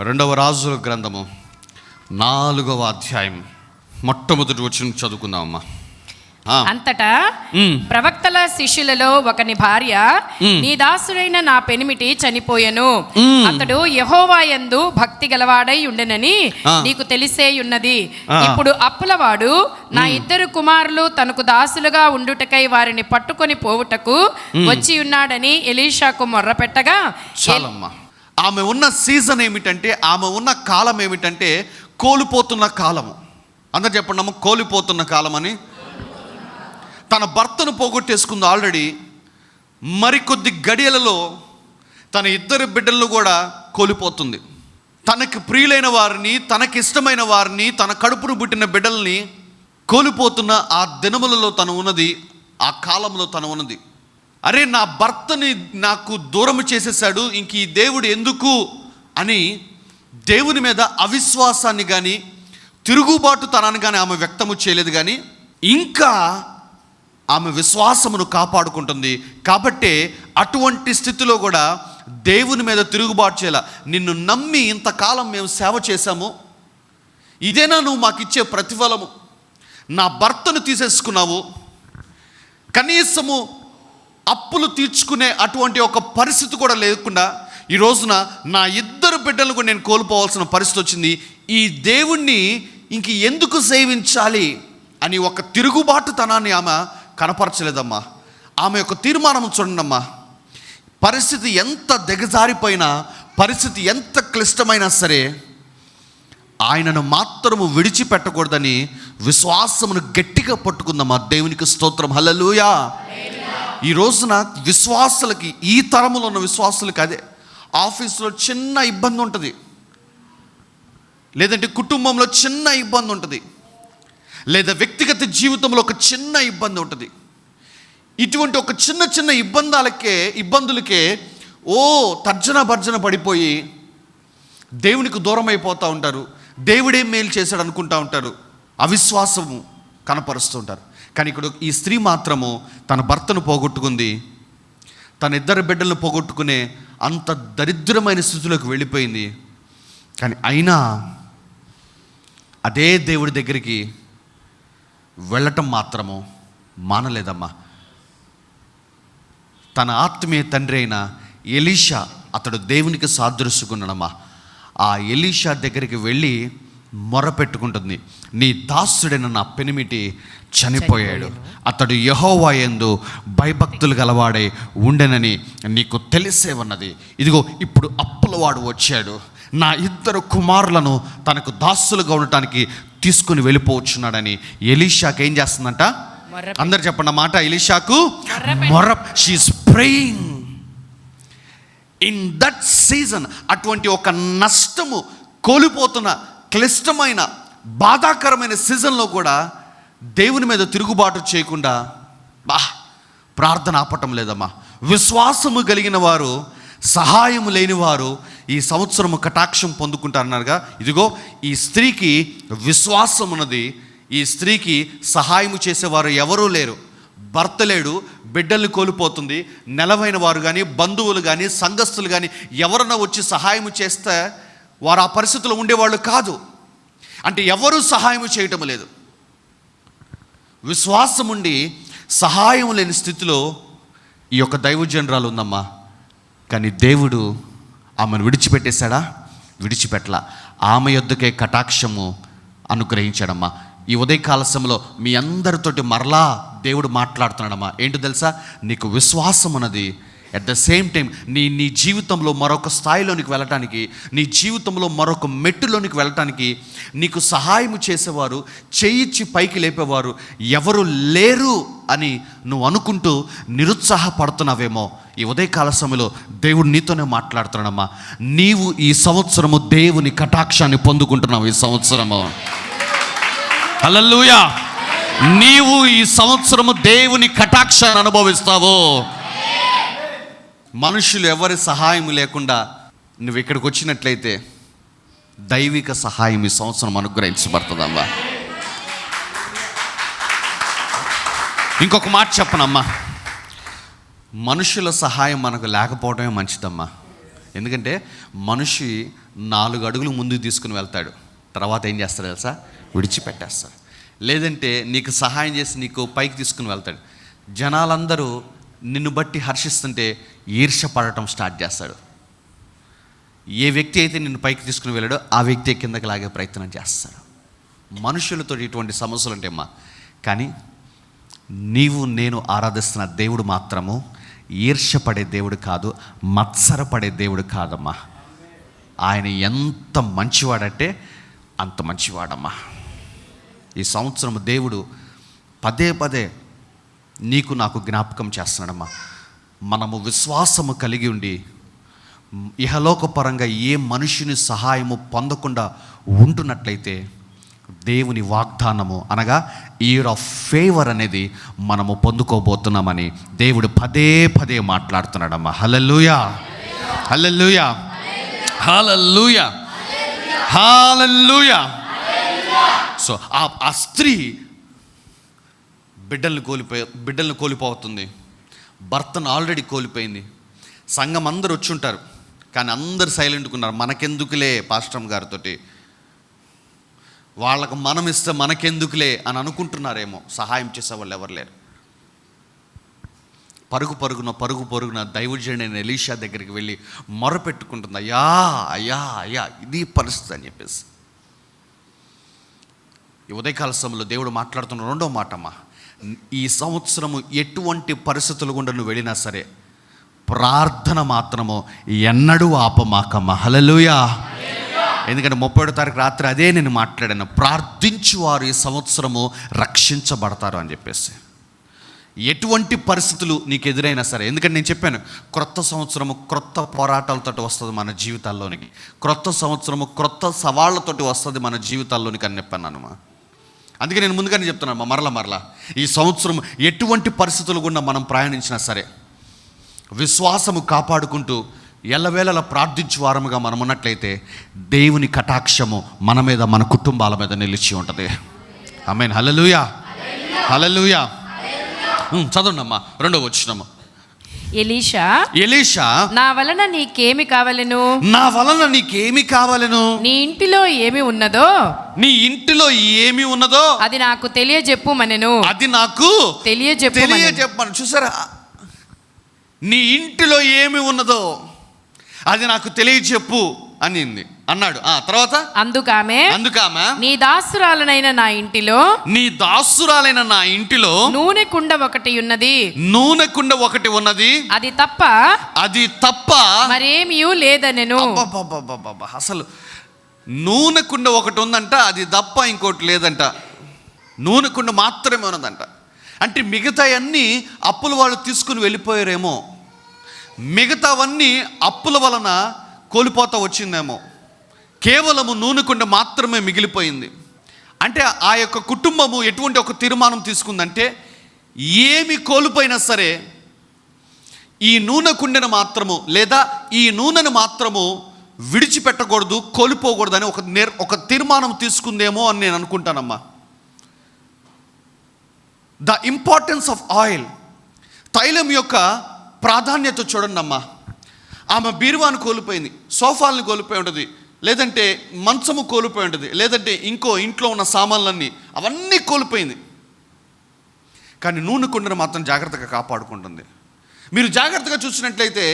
రెండవ రాజుల గ్రంథము 4వ అధ్యాయం మొట్టమొదటి వచనం చదువుకుందామమ్మా. అంతటా ప్రవక్తల శిష్యులలో ఒకని భార్య, నీ దాసుడైన నా పెనిమిటి చనిపోయెను, అతడు యెహోవా యందు భక్తి గలవాడై ఉండెనని నీకు తెలిసేయున్నది. ఇప్పుడు అప్పులవాడు నా 2 కుమారులు తనకు దాసులుగా ఉండుటకై వారిని పట్టుకొని పోవుటకు వచ్చి ఉన్నాడని ఎలీషాకు మొర్రపెట్టగా, చాలమ్మా. ఆమె ఉన్న సీజన్ ఏమిటంటే, ఆమె ఉన్న కాలం ఏమిటంటే కోల్పోతున్న కాలము. అందరు చెప్పండి, కోల్పోతున్న కాలం అని. తన భర్తను పోగొట్టేసుకుంది ఆల్రెడీ. మరికొద్ది గడియలలో తన 2 బిడ్డలను కూడా కోల్పోతుంది. తనకు ప్రియులైన వారిని, తనకిష్టమైన వారిని, తన కడుపును పుట్టిన బిడ్డల్ని కోల్పోతున్న ఆ దినములలో తను ఉన్నది, ఆ కాలంలో తను ఉన్నది. అరే, నా భర్తని నాకు దూరం చేసేసాడు, ఇంక ఈ దేవుడు ఎందుకు అని దేవుని మీద అవిశ్వాసాన్ని కానీ తిరుగుబాటు తనాన్ని కానీ ఆమె వ్యక్తము చేయలేదు. కానీ ఇంకా ఆమె విశ్వాసమును కాపాడుకుంటుంది. కాబట్టే అటువంటి స్థితిలో కూడా దేవుని మీద తిరుగుబాటు చేయాల. నిన్ను నమ్మి ఇంతకాలం మేము సేవ చేశాము, ఇదేనా నువ్వు మాకు ఇచ్చే ప్రతిఫలము? నా భర్తను తీసేసుకున్నావు, కనీసము అప్పులు తీర్చుకునే అటువంటి ఒక పరిస్థితి కూడా లేకుండా ఈ రోజున నా 2 బిడ్డలను కూడా నేను కోల్పోవాల్సిన పరిస్థితి వచ్చింది. ఈ దేవుణ్ణి ఇంక ఎందుకు సేవించాలి అని ఒక తిరుగుబాటుతనాన్ని ఆమె కనపరచలేదమ్మా. ఆమె యొక్క తీర్మానం చూడండమ్మా. పరిస్థితి ఎంత దిగజారిపోయినా, పరిస్థితి ఎంత క్లిష్టమైనా సరే ఆయనను మాత్రము విడిచిపెట్టకూడదని విశ్వాసమును గట్టిగా పట్టుకుందమ్మా. దేవునికి స్తోత్రం, హల్లెలూయా. ఈ రోజున విశ్వాసులకి, ఈ తరములో ఉన్న విశ్వాసులకి అదే, ఆఫీసులో చిన్న ఇబ్బంది ఉంటుంది, లేదంటే కుటుంబంలో చిన్న ఇబ్బంది ఉంటుంది, లేదా వ్యక్తిగత జీవితంలో ఒక చిన్న ఇబ్బంది ఉంటుంది. ఇటువంటి ఒక చిన్న చిన్న ఇబ్బందులకే తర్జన భర్జన పడిపోయి దేవునికి దూరం అయిపోతూ ఉంటారు. దేవుడేం మేలు చేశాడు అనుకుంటూ ఉంటారు, అవిశ్వాసము కనపరుస్తూ ఉంటారు. కానీ ఇక్కడ ఈ స్త్రీ మాత్రము తన భర్తను పోగొట్టుకుంది, తన 2 బిడ్డలను పోగొట్టుకునే అంత దరిద్రమైన స్థితిలోకి వెళ్ళిపోయింది. కానీ అయినా అదే దేవుడి దగ్గరికి వెళ్ళటం మాత్రము మానలేదమ్మా. తన ఆత్మీయ తండ్రి అయిన ఎలీషా, అతడు దేవునికి సాదృశ్యకున్నాడమ్మా. ఆ ఎలీషా దగ్గరికి వెళ్ళి మొరపెట్టుకుంటుంది, నీ దాసుడైన నా పెనిమిటి చనిపోయాడు, అతడు యెహోవా యందు భయభక్తులు గలవాడై ఉండెనని నీకు తెలిసే ఉన్నది. ఇదిగో ఇప్పుడు అప్పులవాడు వచ్చాడు, నా 2 కుమారులను తనకు దాసులుగా ఉండటానికి తీసుకుని వెళ్ళిపోవచ్చున్నాడని ఎలీషాకు ఏం చేస్తుందంట? అందరు చెప్పండి మాట. ఎలీషాకు she is praying in that season. అటువంటి ఒక నష్టము, కోల్పోతున్న క్లిష్టమైన బాధాకరమైన సీజన్లో కూడా దేవుని మీద తిరుగుబాటు చేయకుండా ప్రార్థన ఆపటం లేదమ్మా. విశ్వాసము కలిగిన వారు, సహాయము లేని వారు ఈ సంవత్సరము కటాక్షం పొందుకుంటారన్నారుగా. ఇదిగో ఈ స్త్రీకి విశ్వాసం ఉన్నది. ఈ స్త్రీకి సహాయము చేసేవారు ఎవరూ లేరు. భర్త లేడు, బిడ్డల్ని కోల్పోతుంది. నెలవైన వారు కానీ, బంధువులు కానీ, సంఘస్థులు కానీ ఎవరన్నా వచ్చి సహాయము చేస్తే వారు ఆ పరిస్థితిలో ఉండేవాళ్ళు కాదు. అంటే ఎవరూ సహాయం చేయటం లేదు. విశ్వాసం ఉండి సహాయం లేని స్థితిలో ఈ యొక్క దైవజనరాలు ఉందమ్మా. కానీ దేవుడు ఆమెను విడిచిపెట్టేశాడా? విడిచిపెట్టలా. ఆమె యొద్దకే కటాక్షము అనుగ్రహించాడమ్మా. ఈ ఉదయకాల సమయంలో మీ అందరితోటి మరలా దేవుడు మాట్లాడుతున్నాడమ్మా. ఏంటో తెలుసా? నీకు విశ్వాసం ఉన్నది. అట్ ద సేమ్ టైం నీ జీవితంలో మరొక స్థాయిలోనికి వెళ్ళటానికి, నీ జీవితంలో మరొక మెట్టులోనికి వెళ్ళటానికి నీకు సహాయం చేసేవారు, చేయిచ్చి పైకి లేపేవారు ఎవరు లేరు అని నువ్వు అనుకుంటూ నిరుత్సాహపడుతున్నావేమో. ఈ ఉదయకాల సమయంలో దేవుడు నీతోనే మాట్లాడుతున్నాడమ్మా. నీవు ఈ సంవత్సరము దేవుని కటాక్షాన్ని పొందుకుంటున్నావు. ఈ సంవత్సరము, హల్లెలూయా, నీవు ఈ సంవత్సరము దేవుని కటాక్షాన్ని అనుభవిస్తావు. మనుషులు ఎవరి సహాయం లేకుండా నువ్వు ఇక్కడికి వచ్చినట్లయితే దైవిక సహాయం ఈ సంవత్సరం అనుగ్రహించబడుతుందమ్మా. ఇంకొక మాట చెప్పనమ్మా, మనుషుల సహాయం మనకు లేకపోవడమే మంచిదమ్మా. ఎందుకంటే మనిషి 4 అడుగులు ముందుకు తీసుకుని వెళ్తాడు. తర్వాత ఏం చేస్తాడు తెలుసా? విడిచిపెట్టేస్తాడు. లేదంటే నీకు సహాయం చేసి నీకు పైకి తీసుకుని వెళ్తాడు. జనాలందరూ నిన్ను బట్టి హర్షిస్తుంటే ఈర్ష్య పడటం స్టార్ట్ చేస్తాడు. ఏ వ్యక్తి అయితే నిన్ను పైకి తీసుకుని వెళ్ళాడో ఆ వ్యక్తి కిందకి లాగే ప్రయత్నం చేస్తాడు. మనుషులతో ఇటువంటి సమస్యలు ఉంటాయమ్మా. కానీ నీవు నేను ఆరాధిస్తున్న దేవుడు మాత్రము ఈర్ష్యపడే దేవుడు కాదు, మత్సరపడే దేవుడు కాదమ్మా. ఆయన ఎంత మంచివాడంటే అంత మంచివాడమ్మా. ఈ సంవత్సరం దేవుడు పదే పదే నీకు నాకు జ్ఞాపకం చేస్తున్నాడమ్మా. మనము విశ్వాసము కలిగి ఉండి ఇహలోకపరంగా ఏ మనుషుని సహాయము పొందకుండా ఉంటున్నట్లయితే దేవుని వాగ్దానము అనగా ఇయర్ ఆఫ్ ఫేవర్ అనేది మనము పొందుకోబోతున్నామని దేవుడు పదే పదే మాట్లాడుతున్నాడమ్మా. హల్లెలూయా, హల్లెలూయా, హల్లెలూయా, హల్లెలూయా. సో ఆ స్త్రీ బిడ్డల్ని కోల్పోతుంది. భర్తను ఆల్రెడీ కోల్పోయింది. సంఘం అందరూ వచ్చి ఉంటారు, కానీ అందరు సైలెంట్గా ఉన్నారు. మనకెందుకులే పాస్టర్ గారితోటి, వాళ్ళకు మనం ఇస్తే మనకెందుకులే అని అనుకుంటున్నారేమో. సహాయం చేసేవాళ్ళు ఎవరు లేరు. పరుగు పరుగున దైవజనుడైన ఎలీషా దగ్గరికి వెళ్ళి మొరపెట్టుకుంటుంది, అయ్యా అయ్యా అయ్యా ఇది పరిస్థితి అని చెప్పేసి. ఈ ఉదయకాల సమయంలో దేవుడు మాట్లాడుతున్న రెండో మాటమ్మా, ఈ సంవత్సరము ఎటువంటి పరిస్థితులు గుండా నువ్వు వెళ్ళినా సరే ప్రార్థన మాత్రము ఎన్నడూ ఆపమాకమ్మా. హల్లెలూయా. ఎందుకంటే 31వ తారీఖు రాత్రి అదే నేను మాట్లాడాను, ప్రార్థించువారు ఈ సంవత్సరము రక్షించబడతారు అని చెప్పేసి. ఎటువంటి పరిస్థితులు నీకు ఎదురైనా సరే, ఎందుకంటే నేను చెప్పాను క్రొత్త సంవత్సరము క్రొత్త పోరాటాలతో వస్తుంది మన జీవితాల్లోనికి, క్రొత్త సంవత్సరము క్రొత్త సవాళ్లతోటి వస్తుంది మన జీవితాల్లోనికి అని చెప్పాను. అందుకే నేను ముందుగానే చెప్తున్నాను మరలా ఈ సంవత్సరం ఎటువంటి పరిస్థితులు గుండా మనం ప్రయాణించినా సరే విశ్వాసము కాపాడుకుంటూ ఎల్లవేళలా ప్రార్థించు వారముగా మనం ఉన్నట్లయితే దేవుని కటాక్షము మన మీద మన కుటుంబాల మీద నిలిచి ఉంటుంది. ఆమేన్. హల్లెలూయా, హల్లెలూయా. చదవండి అమ్మా 2వ వచనము. ఎలీషా నా వలన నీకేమి కావలెను, నా వలన నీకేమి కావలెను, నీ ఇంటిలో ఏమి ఉన్నదో, నీ ఇంటిలో ఏమి ఉన్నదో అది నాకు తెలియజెప్పుమనెను, అది నాకు తెలియజెప్పమని. చూసారా, నీ ఇంటిలో ఏమి ఉన్నదో అది నాకు తెలియజెప్పు అన్నాడు. తర్వాత అందుకామె నీ దాసురాలనైన నా ఇంటిలో నూనె కుండ ఒకటి ఉన్నది, అది తప్ప మరేమీ లేదనెను. అసలు నూనె కుండ ఒకటి ఉందంట, అది తప్ప ఇంకోటి లేదంట. నూనె కుండ మాత్రమే ఉన్నదంట. అంటే మిగతా అన్నీ అప్పుల వాళ్ళు తీసుకుని వెళ్ళిపోయారేమో, మిగతావన్నీ అప్పుల వలన కోల్పోతా వచ్చిందేమో, కేవలము నూనె కుండ మాత్రమే మిగిలిపోయింది. అంటే ఆ యొక్క కుటుంబము ఎటువంటి ఒక తీర్మానం తీసుకుందంటే, ఏమి కోల్పోయినా సరే ఈ నూనె కుండను మాత్రము లేదా ఈ నూనెను మాత్రము విడిచిపెట్టకూడదు, కోల్పోకూడదు అని ఒక తీర్మానం తీసుకుందేమో అని నేను అనుకుంటానమ్మా. ద ఇంపార్టెన్స్ ఆఫ్ ఆయిల్, తైలం యొక్క ప్రాధాన్యత చూడండి అమ్మా. ఆమె బీరువాను కోల్పోయింది, సోఫాలను కోల్పోయి ఉంటుంది, లేదంటే మంచము కోల్పోయి ఉంటుంది, లేదంటే ఇంట్లో ఉన్న సామాన్లన్నీ అవన్నీ కోల్పోయింది. కానీ నూనె కుండను మాత్రం జాగ్రత్తగా కాపాడుకుంటుంది. మీరు జాగ్రత్తగా చూసినట్లయితే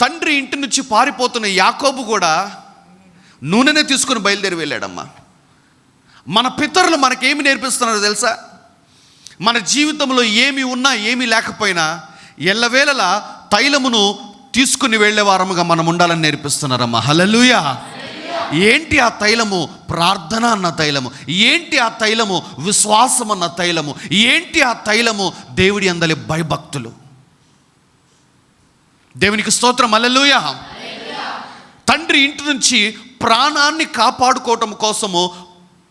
తండ్రి ఇంటి నుంచి పారిపోతున్న యాకోబు కూడా నూనెనే తీసుకుని బయలుదేరి వెళ్ళాడమ్మా. మన పితరులు మనకేమి నేర్పిస్తున్నారో తెలుసా? మన జీవితంలో ఏమి ఉన్నా ఏమీ లేకపోయినా ఎల్లవేళలా తైలమును తీసుకుని వెళ్ళే వారముగా మనం ఉండాలని నేర్పిస్తున్నారమ్మా. హల్లెలూయా. ఏంటి ఆ తైలము? ప్రార్థన అన్న తైలము. ఏంటి ఆ తైలము? విశ్వాసం అన్న తైలము. ఏంటి ఆ తైలము? దేవుడి అందలి భయభక్తులు. దేవునికి స్తోత్రం. హల్లెలూయా. తండ్రి ఇంటి నుంచి ప్రాణాన్ని కాపాడుకోవటం కోసము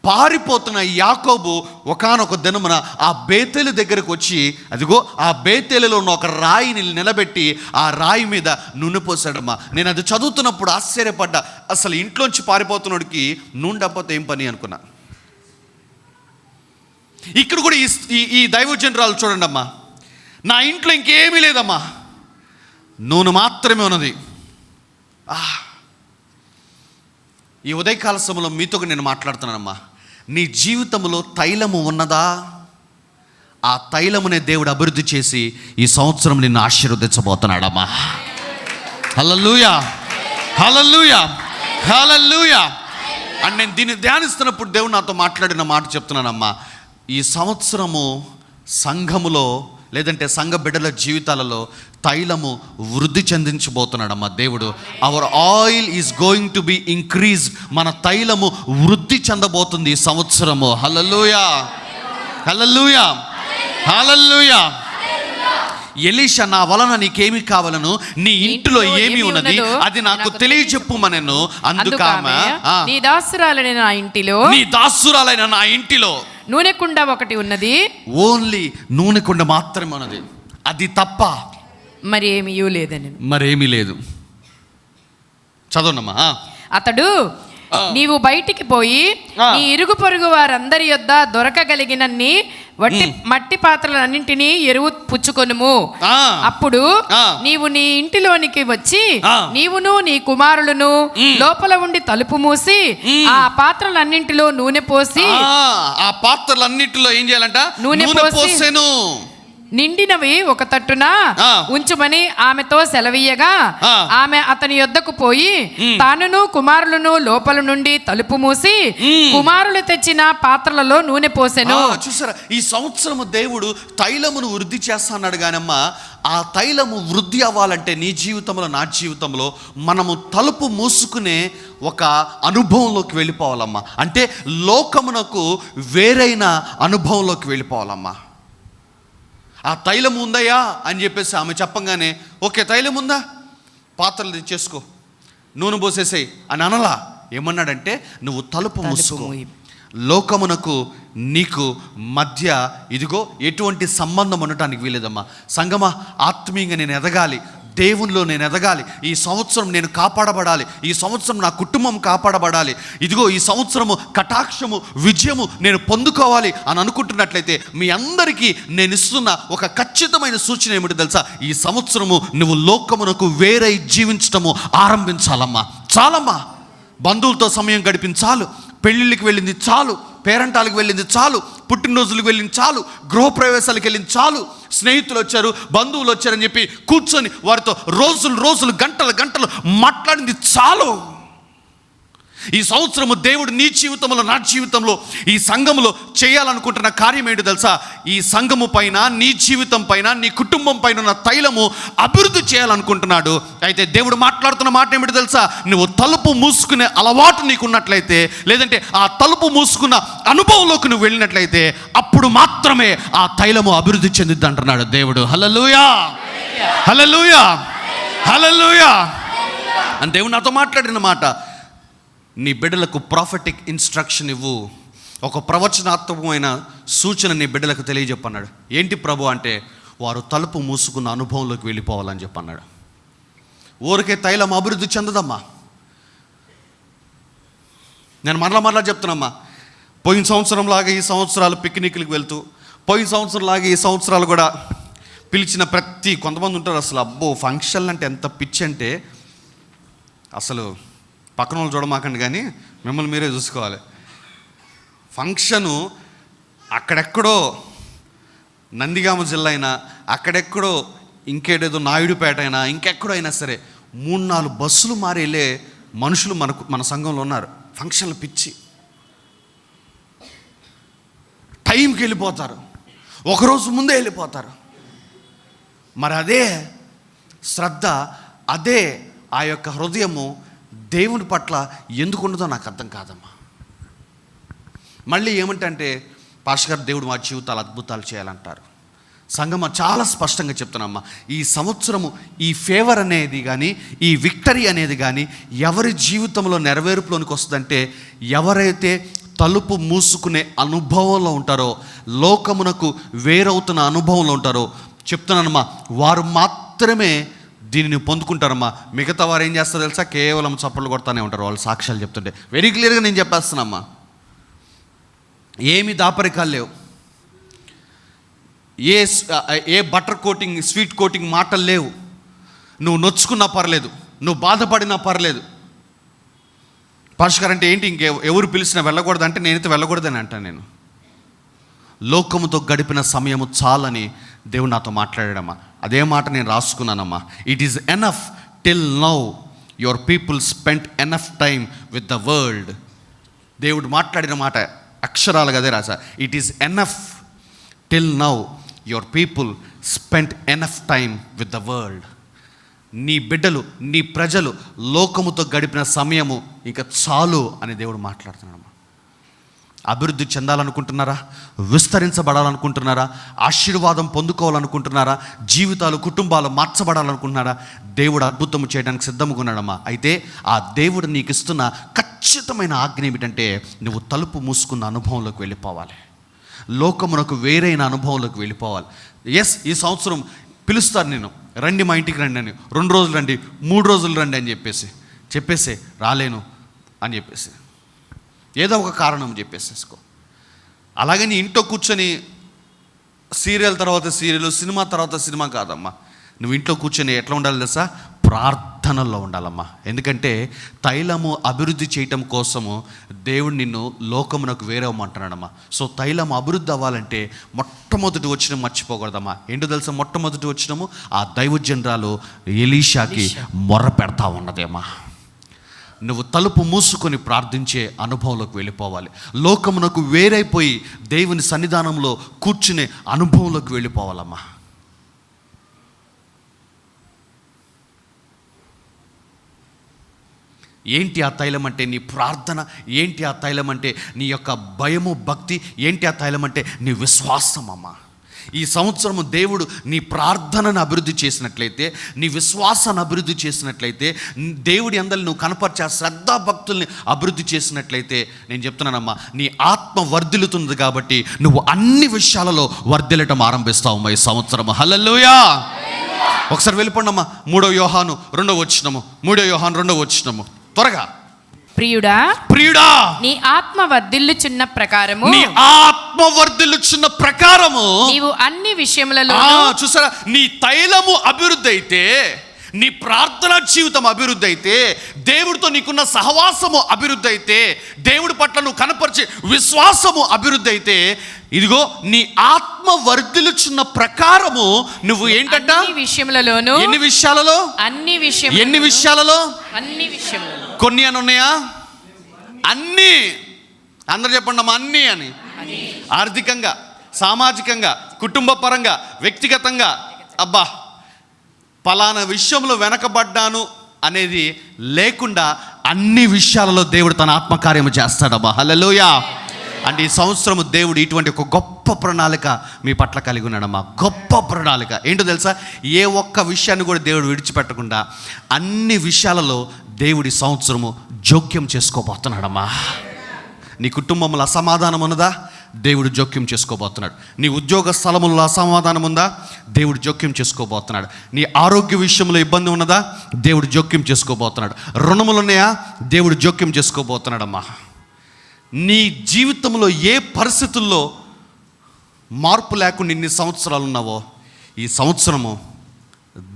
పారిపోతున్న యాకోబు ఒకానొక దినమున ఆ బేతేలు దగ్గరకు వచ్చి, అదిగో ఆ బేతేలులో ఉన్న ఒక రాయిని నిలబెట్టి ఆ రాయి మీద నూనె పోసాడమ్మా. నేను అది చదువుతున్నప్పుడు ఆశ్చర్యపడ్డా. అసలు ఇంట్లోంచి పారిపోతున్నోడికి నూనె డబ్బతో ఏం పని అనుకున్నా. ఇక్కడ కూడా ఈ దైవజనరాలు చూడండి అమ్మా, నా ఇంట్లో ఇంకేమీ లేదమ్మా, నూనె మాత్రమే ఉన్నది. ఈ ఉదయకాల సమయంలో మీతో నేను మాట్లాడుతున్నానమ్మా. నీ జీవితంలో తైలము ఉన్నదా? ఆ తైలమునే దేవుడు అభివృద్ధి చేసి ఈ సంవత్సరం నిన్ను ఆశీర్వదించబోతున్నాడమ్మా. హల్లెలూయా, హల్లెలూయా, హల్లెలూయా. అండ్ నేను దీన్ని ధ్యానిస్తున్నప్పుడు దేవుడు నాతో మాట్లాడిన మాట చెప్తున్నానమ్మా. ఈ సంవత్సరము సంఘములో లేదంటే సంఘ బిడ్డల జీవితాలలో తైలము వృద్ధి చెందించబోతున్నాడమ్మా దేవుడు. Our oil is going to be increase. మన తైలము వృద్ధి చెందబోతుంది ఈ సంవత్సరము. హల్లెలూయా, హల్లెలూయా, హల్లెలూయా. ఎలీషా, నా వలన నీకేమి కావాలను, నీ ఇంటిలో ఏమి ఉన్నది అది నాకు తెలియజెప్పుమనెను. అందుకామె, నీ దాసురాలైన నా ఇంటిలో, నీ దాసురాలైన నా ఇంటిలో నూనె కుండ ఒకటి ఉన్నది. ఓన్లీ నూనె కుండ మాత్రమే ఉన్నది, అది తప్ప మరి ఏమీ లేదని. మరేమీ లేదు. చదవనమ్మా. అతడు, నీవు బయటికి పోయి నీ ఇరుగు పొరుగు వారందరి యొద్ద దొరకగలిగినన్ని మట్టి పాత్రలన్నింటినీ ఎరువు పుచ్చుకొనుము. అప్పుడు నీవు నీ ఇంటిలోనికి వచ్చి నీవును నీ కుమారులను లోపల ఉండి తలుపు మూసి ఆ పాత్రలన్నింటిలో నూనె పోసి, ఆ పాత్రలన్నింటిలో ఏం చేయాలంట? నూనె పోసెను. నిండినవి ఒక తట్టున ఉంచుమని ఆమెతో సెలవీయగా, ఆమె అతని యొద్దకు పోయి తానును కుమారులను లోపల నుండి తలుపు మూసి కుమారులు తెచ్చిన పాత్రలలో నూనె పోసెను. చూసారా, ఈ సంవత్సరము దేవుడు తైలమును వృద్ధి చేస్తాన్నాడు. కానమ్మా, ఆ తైలము వృద్ధి అవ్వాలంటే నీ జీవితంలో నా జీవితంలో మనము తలుపు మూసుకునే ఒక అనుభవంలోకి వెళ్ళిపోవాలమ్మా. అంటే లోకమునకు వేరైన అనుభవంలోకి వెళ్ళిపోవాలమ్మా. ఆ తైలం ఉందయ్యా అని చెప్పేసి ఆమె చెప్పంగానే, ఓకే తైలం ఉందా, పాత్రలు తెచ్చేసుకో, నూనె పోసేసేయి అని అనలా. ఏమన్నాడంటే, నువ్వు తలుపు మూసుకో. లోకమునకు నీకు మధ్య ఇదిగో ఎటువంటి సంబంధం ఉండటానికి వీలేదమ్మా. సంగమా, ఆత్మీయంగా నేను ఎదగాలి, దేవునిలో నేను ఎదగాలి, ఈ సంవత్సరం నేను కాపాడబడాలి, ఈ సంవత్సరం నా కుటుంబం కాపాడబడాలి, ఇదిగో ఈ సంవత్సరము కటాక్షము విజయము నేను పొందుకోవాలి అని అనుకుంటున్నట్లయితే మీ అందరికీ నేను ఇస్తున్న ఒక ఖచ్చితమైన సూచన ఏమిటి తెలుసా? ఈ సంవత్సరము నువ్వు లోకమునకు వేరే జీవించటము ఆరంభించాలమ్మా. చాలమ్మా, బంధువులతో సమయం గడిపించాలు, పెళ్ళిళ్ళకి వెళ్ళింది చాలు, పేరంటాలకు వెళ్ళింది చాలు, పుట్టినరోజులకు వెళ్ళింది చాలు, గృహప్రవేశాలకు వెళ్ళింది చాలు, స్నేహితులు వచ్చారు, బంధువులు వచ్చారని చెప్పి కూర్చొని వారితో రోజులు గంటలు మాట్లాడింది చాలు. ఈ సంవత్సరము దేవుడు నీ జీవితంలో నా జీవితంలో ఈ సంఘములో చేయాలనుకుంటున్న కార్యం ఏంటి తెలుసా? ఈ సంఘము పైన, నీ జీవితం పైన, నీ కుటుంబం పైన ఉన్న తైలము అభివృద్ధి చేయాలనుకుంటున్నాడు. అయితే దేవుడు మాట్లాడుతున్న మాట ఏమిటి తెలుసా? నువ్వు తలుపు మూసుకునే అలవాటు నీకున్నట్లయితే, లేదంటే ఆ తలుపు మూసుకున్న అనుభవంలోకి నువ్వు వెళ్ళినట్లయితే అప్పుడు మాత్రమే ఆ తైలము అభివృద్ధి చెందిద్ది అంటున్నాడు దేవుడు. హల్లెలూయా, హల్లెలూయా, హల్లెలూయా అని దేవుడు నాతో మాట్లాడిన మాట. నీ బిడ్డలకు ప్రాఫెటిక్ ఇన్స్ట్రక్షన్ ఇవ్వు, ఒక ప్రవచనాత్మకమైన సూచన నీ బిడ్డలకు తెలియజెప్పన్నాడు. ఏంటి ప్రభు అంటే, వారు తలుపు మూసుకున్న అనుభవంలోకి వెళ్ళిపోవాలని చెప్పన్నాడు. ఊరికే తైలం అభివృద్ధి చెందదమ్మా. నేను మరలా చెప్తున్నామ్మా, పోయిన సంవత్సరం లాగా ఈ సంవత్సరాలు పిక్నిక్లకు వెళ్తూ, పోయిన సంవత్సరం లాగా ఈ సంవత్సరాలు కూడా పిలిచిన కొంతమంది ఉంటారు అసలు, అబ్బో ఫంక్షన్లు అంటే ఎంత పిచ్చి అంటే, అసలు పక్కన వాళ్ళు చూడమాకండి కానీ మిమ్మల్ని మీరే చూసుకోవాలి. ఫంక్షను అక్కడెక్కడో నందిగామ జిల్లా అయినా, అక్కడెక్కడో ఇంకేదేదో నాయుడుపేట అయినా, ఇంకెక్కడో అయినా సరే 3-4 బస్సులు మారి వెళ్ళే మనుషులు మన సంఘంలో ఉన్నారు. ఫంక్షన్లు పిచ్చి, టైంకి వెళ్ళిపోతారు, ఒకరోజు ముందే వెళ్ళిపోతారు. మరి అదే శ్రద్ధ, అదే ఆ యొక్క హృదయము దేవుని పట్ల ఎందుకు ఉండదో నాకు అర్థం కాదమ్మా. మళ్ళీ ఏమంటే, పాస్టర్ గారు దేవుడు మా జీవితాలు అద్భుతాలు చేయాలంటారు. సంగమ చాలా స్పష్టంగా చెప్తున్నామ్మా, ఈ సంవత్సరము ఈ ఫేవర్ అనేది కానీ, ఈ విక్టరీ అనేది కానీ ఎవరి జీవితంలో నెరవేర్పులోనికి వస్తుందంటే, ఎవరైతే తలుపు మూసుకునే అనుభవంలో ఉంటారో, లోకమునకు వేరవుతున్న అనుభవంలో ఉంటారో చెప్తున్నానమ్మా, వారు మాత్రమే దీనిని పొందుకుంటారమ్మా. మిగతా వారు ఏం చేస్తారో తెలుసా? కేవలం చప్పట్లు కొడతానే ఉంటారు. వాళ్ళు సాక్ష్యాలు చెప్తుంటే వెరీ క్లియర్గా నేను చెప్పేస్తున్నామ్మా, ఏమి దాపరికాలు లేవు, ఏ బటర్ కోటింగ్, స్వీట్ కోటింగ్ మాటలు లేవు. నువ్వు నొచ్చుకున్నా పర్లేదు, నువ్వు బాధపడినా పర్లేదు, పాస్టర్ అంటే ఏంటి, ఎవరు పిలిచినా వెళ్ళకూడదు అంటే నేనైతే వెళ్ళకూడదని అంటాను. నేను లోకముతో గడిపిన సమయము చాలని దేవుడు నాతో మాట్లాడాడమ్మా. అదే మాట నేను రాసుకున్నానమ్మా. It is enough till now your people spent enough time with the world. దేవుడు మాట్లాడిన మాట అక్షరాలుగా అదే రాసా. It is enough till now your people spent enough time with the world. నీ బిడ్డలు, నీ ప్రజలు లోకముతో గడిపిన సమయము ఇక చాలు అని దేవుడు మాట్లాడుతున్నాడు. అభివృద్ధి చెందాలనుకుంటున్నారా? విస్తరించబడాలనుకుంటున్నారా? ఆశీర్వాదం పొందుకోవాలనుకుంటున్నారా? జీవితాలు, కుటుంబాలు మార్చబడాలనుకుంటున్నారా? దేవుడు అద్భుతం చేయడానికి సిద్ధంగా ఉన్నాడమ్మా. అయితే ఆ దేవుడు నీకు ఇస్తున్న ఖచ్చితమైన ఆజ్ఞ ఏమిటంటే నువ్వు తలుపు మూసుకున్న అనుభవంలోకి వెళ్ళిపోవాలి. లోకమునకు వేరైన అనుభవంలోకి వెళ్ళిపోవాలి. ఎస్, ఈ సంవత్సరం పిలుస్తారు, నేను రండి మా ఇంటికి రండి అని, 2 రోజులు రండి, 3 రోజులు రండి అని చెప్పేసి రాలేను అని చెప్పేసి ఏదో ఒక కారణం చెప్పేసేసుకో. అలాగని ఇంట్లో కూర్చొని సీరియల్ తర్వాత సీరియల్, సినిమా తర్వాత సినిమా కాదమ్మా. నువ్వు ఇంట్లో కూర్చొని ఎట్లా ఉండాలి తెలుసా? ప్రార్థనల్లో ఉండాలమ్మా. ఎందుకంటే తైలము అభివృద్ధి చేయటం కోసము దేవుడు నిన్ను లోకమునకు వేరేవమంటున్నాడమ్మా. సో తైలము అభివృద్ధి అవ్వాలంటే మొట్టమొదటి వచనం మర్చిపోకూడదమ్మా. ఏంటో తెలుసా? మొట్టమొదటి వచనము ఆ దైవజనరాలు ఎలీషాకి మొర్ర పెడతా ఉన్నదేమ్మా. నువ్వు తలుపు మూసుకొని ప్రార్థించే అనుభవంలోకి వెళ్ళిపోవాలి. లోకమునకు వేరైపోయి దేవుని సన్నిధానంలో కూర్చునే అనుభవంలోకి వెళ్ళిపోవాలమ్మా. ఏంటి ఆ తైలం అంటే? నీ ప్రార్థన. ఏంటి ఆ తైలం అంటే? నీ యొక్క భయము, భక్తి. ఏంటి ఆ తైలం అంటే? నీ విశ్వాసం అమ్మా. ఈ సంవత్సరము దేవుడు నీ ప్రార్థనను అభివృద్ధి చేసినట్లయితే, నీ విశ్వాసాన్ని అభివృద్ధి చేసినట్లయితే, దేవుడి అందరి నువ్వు కనపరిచే శ్రద్ధాభక్తుల్ని అభివృద్ధి చేసినట్లయితే, నేను చెప్తున్నానమ్మా, నీ ఆత్మ వర్ధిల్లుతుంది కాబట్టి నువ్వు అన్ని విషయాలలో వర్ధిల్లటం ఆరంభిస్తావమ్మా ఈ సంవత్సరం. హల్లెలూయా. ఒకసారి వెళ్ళిపోండమ్మా 3వ యోహాను 2వ వచనము. 3వ యోహాను 2వ వచనము త్వరగా. ప్రియుడా, నీ ఆత్మ వర్ధిల్లుచున్న ప్రకారము, నీ ఆత్మ వర్ధిల్లుచున్న ప్రకారము నీవు అన్ని విషయములలో, చూసారా, నీ తైలము అభివృద్ధి అయితే, నీ ప్రార్థనా జీవితం అభివృద్ధి అయితే, దేవుడితో నీకున్న సహవాసము అభివృద్ధి అయితే, దేవుడి పట్ల నువ్వు కనపరిచే విశ్వాసము అభివృద్ధి అయితే, ఇదిగో నీ ఆత్మ వర్ధిల్లుచున్న ప్రకారము నువ్వు ఏంటంట? విషయములలోను. ఎన్ని విషయాలలో? అన్ని విషయం. ఎన్ని విషయాలలో? అన్ని విషయములలో. కొన్ని అని ఉన్నాయా? అన్నీ. అందరు చెప్పండి అమ్మా, అన్నీ అని. ఆర్థికంగా, సామాజికంగా, కుటుంబ పరంగా, వ్యక్తిగతంగా. అబ్బా పలానా విషయంలో వెనకబడ్డాను అనేది లేకుండా అన్ని విషయాలలో దేవుడు తన ఆత్మకార్యము చేస్తాడమ్మా. హల్లెలూయా. అంటే ఈ సంవత్సరము దేవుడు ఇటువంటి ఒక గొప్ప ప్రణాళిక మీ పట్ల కలిగి ఉన్నాడమ్మా. గొప్ప ప్రణాళిక. ఏంటో తెలుసా? ఏ ఒక్క విషయాన్ని కూడా దేవుడు విడిచిపెట్టకుండా అన్ని విషయాలలో దేవుడి సంవత్సరము జోక్యం చేసుకోబోతున్నాడమ్మా. నీ కుటుంబంలో అసమాధానం ఉన్నదా? దేవుడు జోక్యం చేసుకోబోతున్నాడు. నీ ఉద్యోగ స్థలముల్లో అసమాధానం ఉందా? దేవుడు జోక్యం చేసుకోబోతున్నాడు. నీ ఆరోగ్య విషయంలో ఇబ్బంది ఉన్నదా? దేవుడు జోక్యం చేసుకోబోతున్నాడు. రుణములు ఉన్నాయా? దేవుడు జోక్యం చేసుకోబోతున్నాడమ్మా. నీ జీవితంలో ఏ పరిస్థితుల్లో మార్పు లేకుండా ఇన్ని సంవత్సరాలు ఉన్నావో, ఈ సంవత్సరము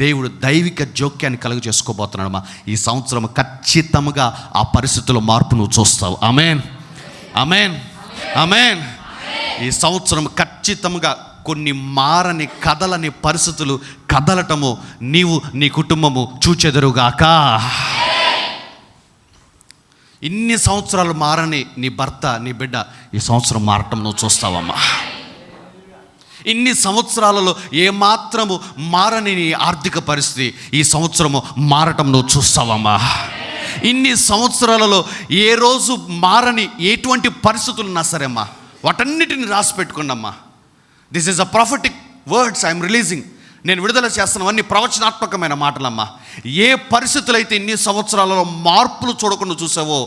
దేవుడు దైవిక జోక్యాన్ని కలుగ చేసుకోబోతున్నాడమ్మా. ఈ సంవత్సరం ఖచ్చితంగా ఆ పరిస్థితుల్లో మార్పు నువ్వు చూస్తావు. ఆమేన్, ఆమేన్, ఆమేన్. ఈ సంవత్సరం ఖచ్చితంగా కొన్ని మారని కదలని పరిస్థితులు కదలటము నీవు, నీ కుటుంబము చూచెదరుగాక. ఇన్ని సంవత్సరాలు మారని నీ భర్త, నీ బిడ్డ ఈ సంవత్సరం మారటం నువ్వు చూస్తావమ్మా. ఇన్ని సంవత్సరాలలో ఏమాత్రము మారని నీ ఆర్థిక పరిస్థితి ఈ సంవత్సరము మారటం నువ్వు చూస్తావమ్మా. ఇన్ని సంవత్సరాలలో ఏ రోజు మారని ఎటువంటి పరిస్థితులు ఉన్నా సరే అమ్మా, వాటన్నిటిని రాసి పెట్టుకోండమ్మా. This is a prophetic words I'm releasing. నేను విడుదల చేస్తున్నవన్నీ ప్రవచనాత్మకమైన మాటలమ్మా. ఏ పరిస్థితులైతే ఇన్ని సంవత్సరాలలో మార్పులు చూడకుండా చూసావో,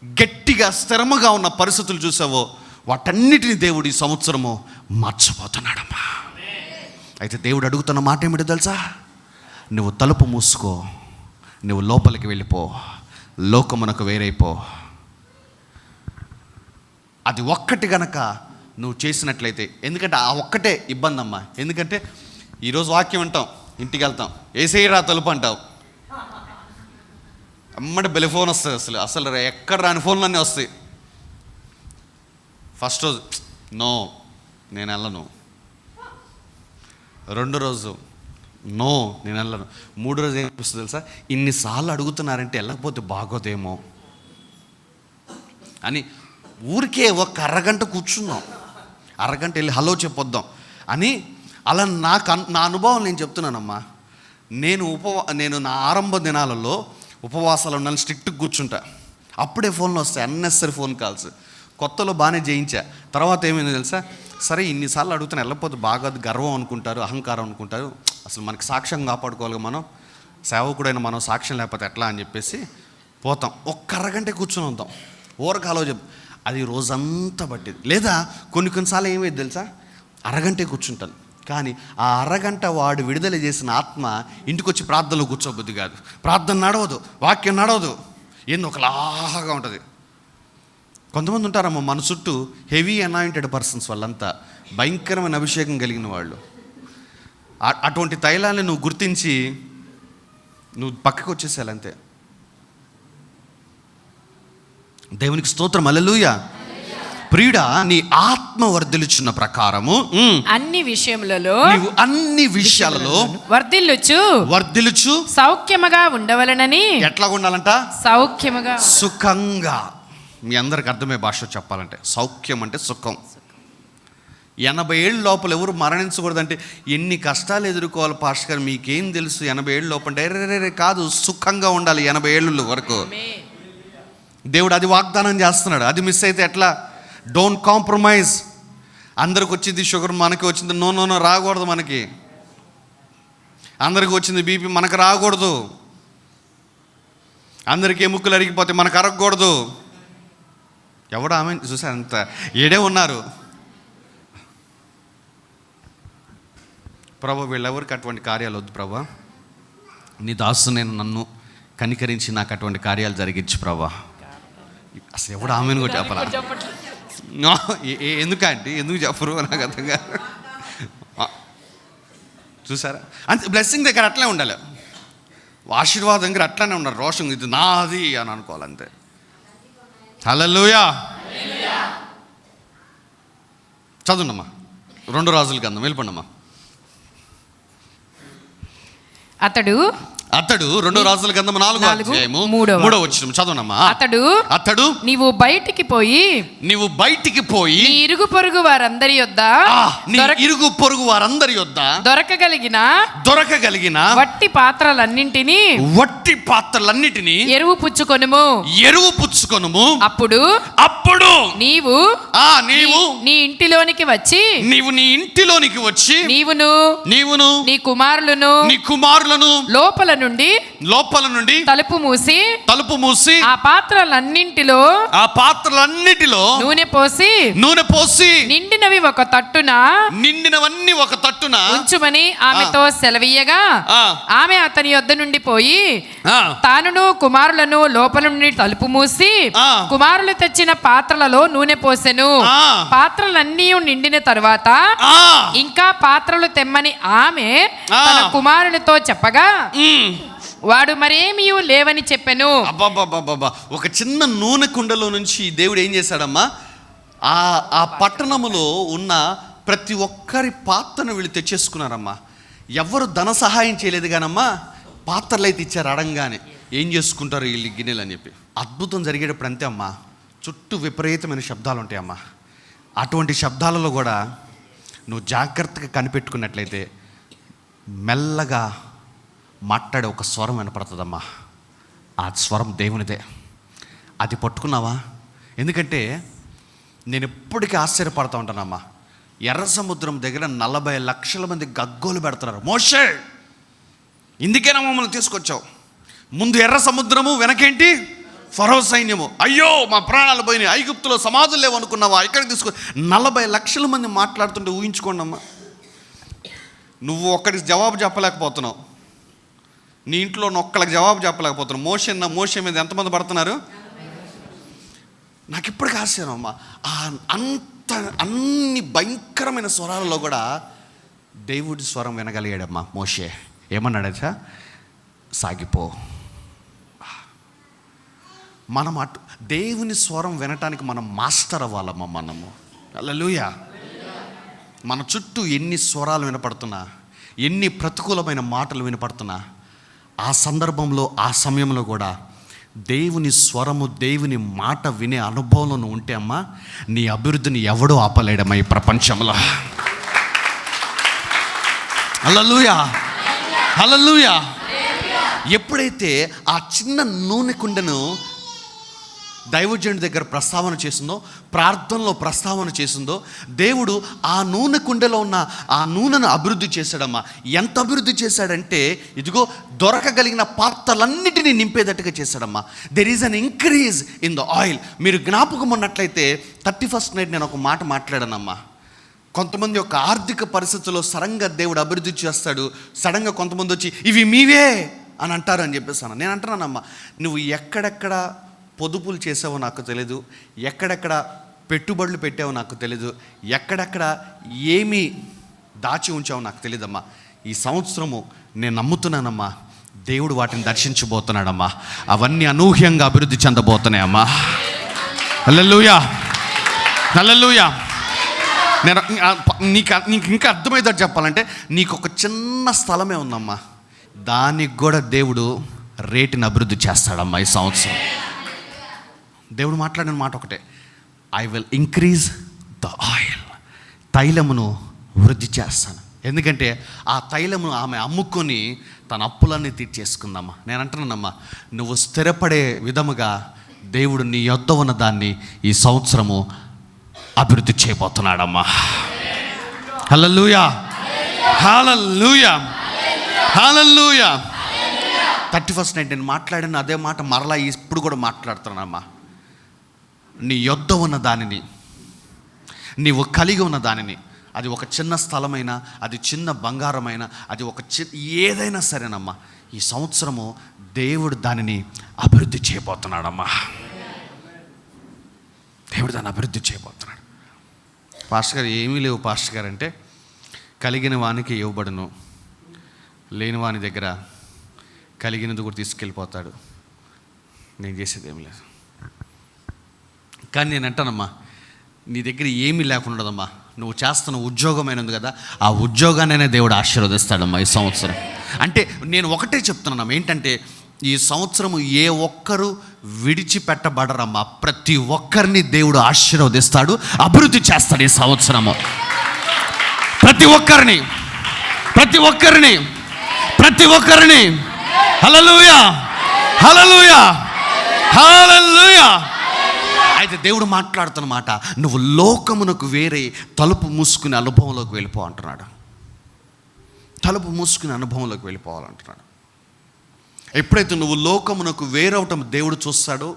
గట్టిగా స్థిరముగా ఉన్న పరిస్థితులు చూసావో, వాటన్నిటిని దేవుడు ఈ సంవత్సరము మార్చబోతున్నాడమ్మా. అయితే దేవుడు అడుగుతున్న మాట ఏమిటో తెలుసా? నువ్వు తలుపు మూసుకో, నువ్వు లోపలికి వెళ్ళిపో, లోకమునకు వేరైపో. అది ఒక్కటి గనక నువ్వు చేసినట్లయితే, ఎందుకంటే ఆ ఒక్కటే ఇబ్బంది అమ్మా. ఎందుకంటే ఈరోజు వాక్యం అంటాం, ఇంటికి వెళ్తాం, ఏసేయరా తలుపు అంటావు. ఎమ్మటి బెలి ఫోన్ వస్తుంది. అసలు ఎక్కడ రాని ఫోన్లు అన్నీ వస్తాయి. ఫస్ట్ రోజు నో నేను వెళ్ళను, రెండో రోజు నో నేను వెళ్ళను, మూడో రోజు ఏం అనిపిస్తుంది తెలుసా, ఇన్నిసార్లు అడుగుతున్నారంటే వెళ్ళకపోతే బాగోదేమో అని ఊరికే ఒక అరగంట కూర్చున్నాం, అరగంట వెళ్ళి హలో చెప్పొద్దాం అని. అలా నా అనుభవం నేను చెప్తున్నానమ్మా. నేను నా ఆరంభ దినాలలో ఉపవాసాలు ఉండాలని స్ట్రిక్ట్గా కూర్చుంటా. అప్పుడే ఫోన్లు వస్తాయి, అన్నెసరీ ఫోన్ కాల్స్. కొత్తలో బాగానే జయించా. తర్వాత ఏమైందో తెలుసా, సరే ఇన్నిసార్లు అడుగుతున్నా వెళ్ళకపోతే బాగా గర్వం అనుకుంటారు, అహంకారం అనుకుంటారు, అసలు మనకి సాక్ష్యం కాపాడుకోవాలి, మనం సేవకుడైన మనం సాక్ష్యం లేకపోతే ఎట్లా అని చెప్పేసి పోతాం. ఒక్క అరగంట కూర్చొని ఉంటాం, ఊరకాలో చెప్పు. అది రోజంతా పట్టేది. లేదా కొన్నిసార్లు ఏమైంది తెలుసా, అరగంటే కూర్చుంటాను, కానీ ఆ అరగంట వాడు విడుదల చేసిన ఆత్మ ఇంటికి వచ్చి ప్రార్థనలో కూర్చోబుద్ది కాదు, ప్రార్థన నడవదు, వాక్యం నడవదు, ఏందో ఒకలాగా ఉంటుంది. కొంతమంది ఉంటారమ్మా మన చుట్టూ హెవీ అనాయింటెడ్ పర్సన్స్, వాళ్ళంతా భయంకరమైన అభిషేకం కలిగిన వాళ్ళు. అటువంటి తైలాన్ని నువ్వు గుర్తించి నువ్వు పక్కకు వచ్చేసేయాలి అంతే. దేవునికి స్తోత్రం, హల్లెలూయా. ప్రియుడా, నీ ఆత్మ వర్ధిల్లుచున్న ప్రకారము అన్ని విషయములలో నీవు అన్ని విషయాలలో వర్ధిల్లుచు సౌఖ్యముగా ఉండవలెనని. ఎట్లా ఉండాలంట? సౌఖ్యముగా, సుఖంగా. మీ అందరికి అర్థమే భాష చెప్పాలంటే సౌఖ్యం అంటే సుఖం. 80 ఏళ్ళ లోపల ఎవరు మరణించకూడదంటే ఎన్ని కష్టాలు ఎదుర్కోవాలి పాస్టర్ గారు, మీకేం తెలుసు 80 ఏళ్ళ లోపల అంటే కాదు, సుఖంగా ఉండాలి 80 ఏళ్ళ వరకు. దేవుడు అది వాగ్దానం చేస్తున్నాడు. అది మిస్ అయితే ఎట్లా? Don't compromise. అందరికి వచ్చింది షుగర్, మనకి వచ్చింది నో రాకూడదు. మనకి అందరికి వచ్చింది బీపీ, మనకు రాకూడదు. అందరికీ ఎముకలు అరిగిపోతే మనకు అరగకూడదు. ఎవడు ఆమె చూసారు, అంత ఏడే ఉన్నారు. ప్రభు వీళ్ళెవరికి అటువంటి కార్యాలు వద్దు ప్రభా, నీ దాసు నేను నన్ను కనికరించి నాకు అటువంటి కార్యాలు జరిగించు ప్రభా. అసలు ఎవడు ఆమెను కూడా చెప్పాలా? ఎందుకంటే ఎందుకు చెప్పరు నాకు అర్థం కాదు. చూసారా, అంతే. బ్లెస్సింగ్ దగ్గర అట్లే ఉండాలి, ఆశీర్వాదం దగ్గర అట్లనే ఉండాలి. రోషం ఇది నాది అని అనుకోవాలి అంతే. హల్లెలూయా. చదువునమ్మా 2 రాజుల గ్రంథం, వెళ్ళిపోండమ్మా. అతడు 2 రాజుల గ్రంథం 4వ అధ్యాయము 3వ వచనం చదవనమ్మా. అతడు నీవు బయటికి పోయి నీ ఇరుగు పొరుగు వారందరి యొద్ద దొరకగలిగిన వట్టి పాత్రలన్నింటినీ ఎరువు పుచ్చుకొనుము. అప్పుడు నీవు నీ ఇంటిలోనికి వచ్చి నీవును నీ కుమారులను లోపల నుండి తలుపు మూసి ఆ పాత్రలన్నింటిలో నూనె పోసి నిండినవన్నీ ఒక తట్టున ఉంచుమని ఆమెతో సెలవీయగా, ఆమె అతని యొద్ద నుండి పోయి తానును కుమారులను లోపల నుండి తలుపు మూసి కుమారులు తెచ్చిన పాత్రలలో నూనె పోసెను. పాత్రలన్నీ నిండిన తరువాత ఇంకా పాత్రలు తెమ్మని ఆమె తన కుమారునితో చెప్పగా వాడు మరేమీ లేవని చెప్పెను. అబ్బాబ్బాబ్బా, ఒక చిన్న నూనె కుండలో నుంచి దేవుడు ఏం చేశాడమ్మా, ఆ పట్టణములో ఉన్న ప్రతి ఒక్కరి పాత్రను వీళ్ళు తెచ్చేసుకున్నారమ్మా. ఎవరు ధన సహాయం చేయలేదు కానమ్మా, పాత్రలు అయితే ఇచ్చారు. అడంగానే ఏం చేసుకుంటారు వీళ్ళు గిన్నెలు అని చెప్పి. అద్భుతం జరిగేటప్పుడు అంతే అమ్మా, చుట్టూ విపరీతమైన శబ్దాలు ఉంటాయమ్మా. అటువంటి శబ్దాలలో కూడా నువ్వు జాగ్రత్తగా కనిపెట్టుకున్నట్లయితే మెల్లగా మాట్లాడే ఒక స్వరం వినపడుతుందమ్మా. ఆ స్వరం దేవునిదే. అది పట్టుకున్నావా? ఎందుకంటే నేను ఎప్పటికీ ఆశ్చర్యపడుతూ ఉంటానమ్మా. ఎర్ర సముద్రం దగ్గర 40 లక్షల మంది గగ్గోలు పెడుతున్నారు. మోషే, ఇందుకేనా మమ్మల్ని తీసుకొచ్చావు? ముందు ఎర్ర సముద్రము, వెనకేంటి ఫరో సైన్యము. అయ్యో మా ప్రాణాలు పోయినాయి, ఐగుప్తులో సమాధులు లేవనుకున్నావా, ఇక్కడికి తీసుకో. 40 లక్షల మంది మాట్లాడుతుంటే ఊహించుకోండి అమ్మా. నువ్వు ఒక్కడికి జవాబు చెప్పలేకపోతున్నావు, నీ ఇంట్లో ఒక్కళ్ళకి జవాబు చెప్పలేకపోతున్నావు. మోషే మీద ఎంతమంది పడుతున్నారు? నాకు ఇప్పటికీ ఆశ్చర్యం అమ్మా. అన్ని భయంకరమైన స్వరాలలో కూడా దేవుడి స్వరం వినగలిగాడమ్మా మోషే. ఏమన్నాడచ్చా? సాగిపో. మనం దేవుని స్వరం వినటానికి మనం మాస్టర్ అవ్వాలమ్మా. మనము హల్లెలూయా. మన చుట్టూ ఎన్ని స్వరాలు వినపడుతున్నా, ఎన్ని ప్రతికూలమైన మాటలు వినపడుతున్నా, ఆ సందర్భంలో ఆ సమయంలో కూడా దేవుని స్వరము, దేవుని మాట వినే అనుభవంలో నువ్వు ఉంటే అమ్మా, నీ అభివృద్ధిని ఎవడో ఆపలేడమ్మా ఈ ప్రపంచంలో. హల్లెలూయా, హల్లెలూయా. ఎప్పుడైతే ఆ చిన్న నూనె కుండను దైవజనుడి దగ్గర ప్రస్తావన చేసిందో, ప్రార్థనలో ప్రస్తావన చేసిందో, దేవుడు ఆ నూనె కుండలో ఉన్న ఆ నూనెను అభివృద్ధి చేశాడమ్మా. ఎంత అభివృద్ధి చేశాడంటే, ఇదిగో దొరకగలిగిన పాత్రలన్నిటినీ నింపేటట్టుగా చేశాడమ్మా. There is an increase in the oil. మీరు జ్ఞాపకం ఉన్నట్లయితే 31st నైట్ నేను ఒక మాట మాట్లాడానమ్మా. కొంతమంది యొక్క ఆర్థిక పరిస్థితుల్లో సడన్గా దేవుడు అభివృద్ధి చేస్తాడు. సడన్గా కొంతమంది వచ్చి ఇవి మీవే అని అంటారు అని చెప్పేసాను. నేను అంటున్నానమ్మా, నువ్వు ఎక్కడెక్కడ పొదుపులు చేసావో నాకు తెలీదు, ఎక్కడెక్కడ పెట్టుబడులు పెట్టావో నాకు తెలీదు, ఎక్కడెక్కడ ఏమి దాచి ఉంచావో నాకు తెలియదమ్మా. ఈ సంవత్సరము నేను నమ్ముతున్నానమ్మా, దేవుడు వాటిని దర్శించబోతున్నాడమ్మా. అవన్నీ అనూహ్యంగా అభివృద్ధి చెందబోతున్నాయమ్మా. హల్లెలూయా, హల్లెలూయా. నేను నీకు ఇంకా అర్థమయ్యేటట్టు చెప్పాలంటే, నీకు ఒక చిన్న స్థలమే ఉందమ్మా, దానికి కూడా దేవుడు రేటుని అభివృద్ధి చేస్తాడమ్మా ఈ సంవత్సరం. దేవుడు మాట్లాడిన మాట ఒకటే, I will increase the oil. తైలమును వృద్ధి చేస్తాను. ఎందుకంటే ఆ తైలమును ఆమె అమ్ముకొని తన అప్పులన్నీ తీర్చేసుకుందమ్మా. నేను అంటున్నానమ్మా, నువ్వు స్థిరపడే విధముగా దేవుడు నీ యొద్ద ఉన్న దాన్ని ఈ సంవత్సరము అభివృద్ధి చేయబోతున్నాడమ్మా. హల్లెలూయా, హల్లెలూయా, హల్లెలూయా. 31st నైట్ నేను మాట్లాడిన అదే మాట మరలా ఇప్పుడు కూడా మాట్లాడుతున్నానమ్మా. నీ యొద్ద ఉన్న దానిని, నీవు కలిగి ఉన్న దానిని, అది ఒక చిన్న స్థలమైనా, అది చిన్న బంగారమైనా, అది ఒక ఏదైనా సరేనమ్మా, ఈ సంవత్సరము దేవుడు దానిని అభివృద్ధి చేయబోతున్నాడమ్మా. దేవుడు దాన్ని అభివృద్ధి చేయబోతున్నాడు. పాస్టర్ గారు, ఏమీ లేవు పాస్టర్ గారు అంటే, కలిగిన వానికి ఇవ్వబడును, లేని వాని దగ్గర కలిగినది కూడా తీసుకెళ్ళిపోతాడు. నేను చేసేది ఏమి లేదు. కానీ నేను అంటానమ్మా, నీ దగ్గర ఏమీ లేకుండాదమ్మా, నువ్వు చేస్తున్న ఉద్యోగమైనది కదా, ఆ ఉద్యోగాన్నే దేవుడు ఆశీర్వదిస్తాడమ్మా ఈ సంవత్సరం. అంటే నేను ఒకటే చెప్తున్నానమ్మా, ఏంటంటే ఈ సంవత్సరము ఏ ఒక్కరు విడిచిపెట్టబడరమ్మా. ప్రతి ఒక్కరిని దేవుడు ఆశీర్వదిస్తాడు, అభివృద్ధి చేస్తాడు ఈ సంవత్సరము. ప్రతి ఒక్కరిని, ప్రతి ఒక్కరిని, ప్రతి ఒక్కరిని. హల్లెలూయా, హల్లెలూయా, హల్లెలూయా. అయితే దేవుడు మాట్లాడుతున్న మాట, నువ్వు లోకమునకు వేరే తలుపు మూసుకునే అనుభవంలోకి వెళ్ళిపో అంటున్నాడు. తలుపు మూసుకునే అనుభవంలోకి వెళ్ళిపోవాలంటున్నాడు. ఎప్పుడైతే నువ్వు లోకమునకు వేరవటం దేవుడు చూస్తాడో,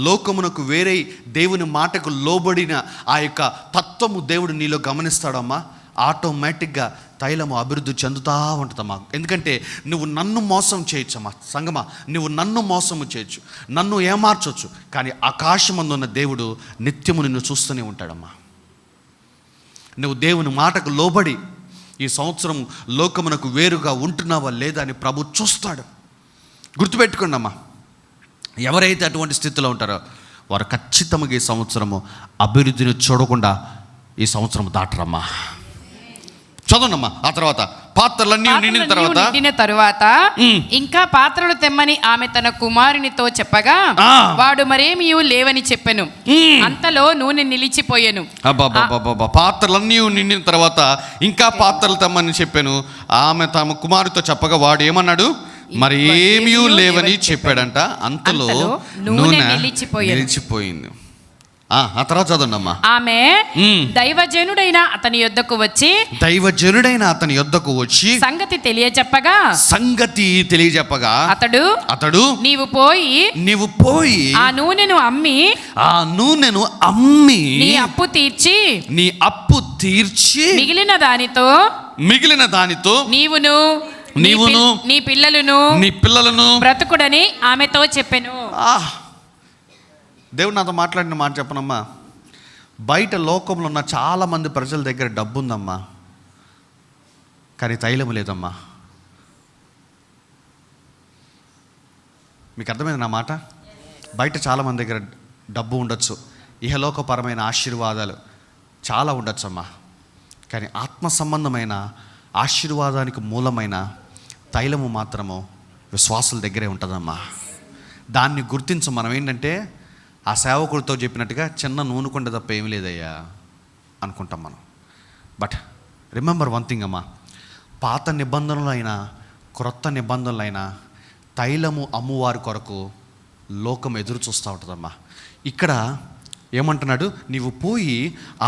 లోకమునకు వేరే దేవుని మాటకు లోబడిన ఆ యొక్క తత్వము దేవుడు నీలో గమనిస్తాడమ్మా, ఆటోమేటిక్గా తైలము అభివృద్ధి చెందుతూ ఉంటుందమ్మా. ఎందుకంటే నువ్వు నన్ను మోసం చేయొచ్చమ్మా సంగమా, నువ్వు నన్ను మోసము చేయొచ్చు, నన్ను ఏమార్చొచ్చు, కానీ ఆకాశమందున్న దేవుడు నిత్యము నిన్ను చూస్తూనే ఉంటాడమ్మా. నువ్వు దేవుని మాటకు లోబడి ఈ సంవత్సరం లోకమునకు వేరుగా ఉంటున్నావా లేదా అని ప్రభు చూస్తాడు. గుర్తుపెట్టుకోండి అమ్మా, ఎవరైతే అటువంటి స్థితిలో ఉంటారో వారు ఖచ్చితంగా ఈ సంవత్సరము అభివృద్ధిని చూడకుండా ఈ సంవత్సరం దాటరమ్మా. చదవనమ్మా. ఆ తర్వాత పాత్రలన్నీ నిండిన తరువాత ఇంకా పాత్రలు తెమ్మని ఆమె తన కుమారునితో చెప్పగా వాడు మరేమీ లేవని చెప్పెను. అంతలో నూనె నిలిచిపోయాను. పాత్రలన్నీ నిండిన తర్వాత ఇంకా పాత్రలు తెమ్మని చెప్పాను. ఆమె తమ కుమారునితో చెప్పగా వాడు ఏమన్నాడు, మరి ఏమీ లేవని చెప్పాడంట. అంతలో నూనె నిలిచిపోయింది. ఆ తర్వాత చదవండమ్మా. ఆమె దైవజనుడైన అతని యొద్దకు వచ్చి సంగతి తెలియజెప్పగా అతడు నీవు పోయి ఆ నూనెను అమ్మి నీ అప్పు తీర్చి మిగిలిన దానితో నీవును నీ పిల్లలను బ్రతుకుడని ఆమెతో చెప్పెను. దేవుడు నాతో మాట్లాడిన మాట చెప్పనమ్మా, బయట లోకంలో ఉన్న చాలామంది ప్రజల దగ్గర డబ్బు ఉందమ్మా, కానీ తైలము లేదమ్మా. మీకు అర్థమైంది నా మాట? బయట చాలామంది దగ్గర డబ్బు ఉండొచ్చు, ఇహలోకపరమైన ఆశీర్వాదాలు చాలా ఉండొచ్చమ్మా. కానీ ఆత్మ సంబంధమైన ఆశీర్వాదానికి మూలమైన తైలము మాత్రము విశ్వాసుల దగ్గరే ఉంటుందమ్మా. దాన్ని గుర్తించం. మనం ఏంటంటే ఆ సేవకుడితో చెప్పినట్టుగా చిన్న నూనె కొండ తప్ప ఏమీ లేదయ్యా అనుకుంటాం మనం. బట్ రిమెంబర్ వన్ థింగ్ అమ్మా, పాత నిబంధనలైనా క్రొత్త నిబంధనలైనా తైలము అమ్మువారి కొరకు లోకం ఎదురు చూస్తూ ఉంటుందమ్మా. ఇక్కడ ఏమంటున్నాడు, నీవు పోయి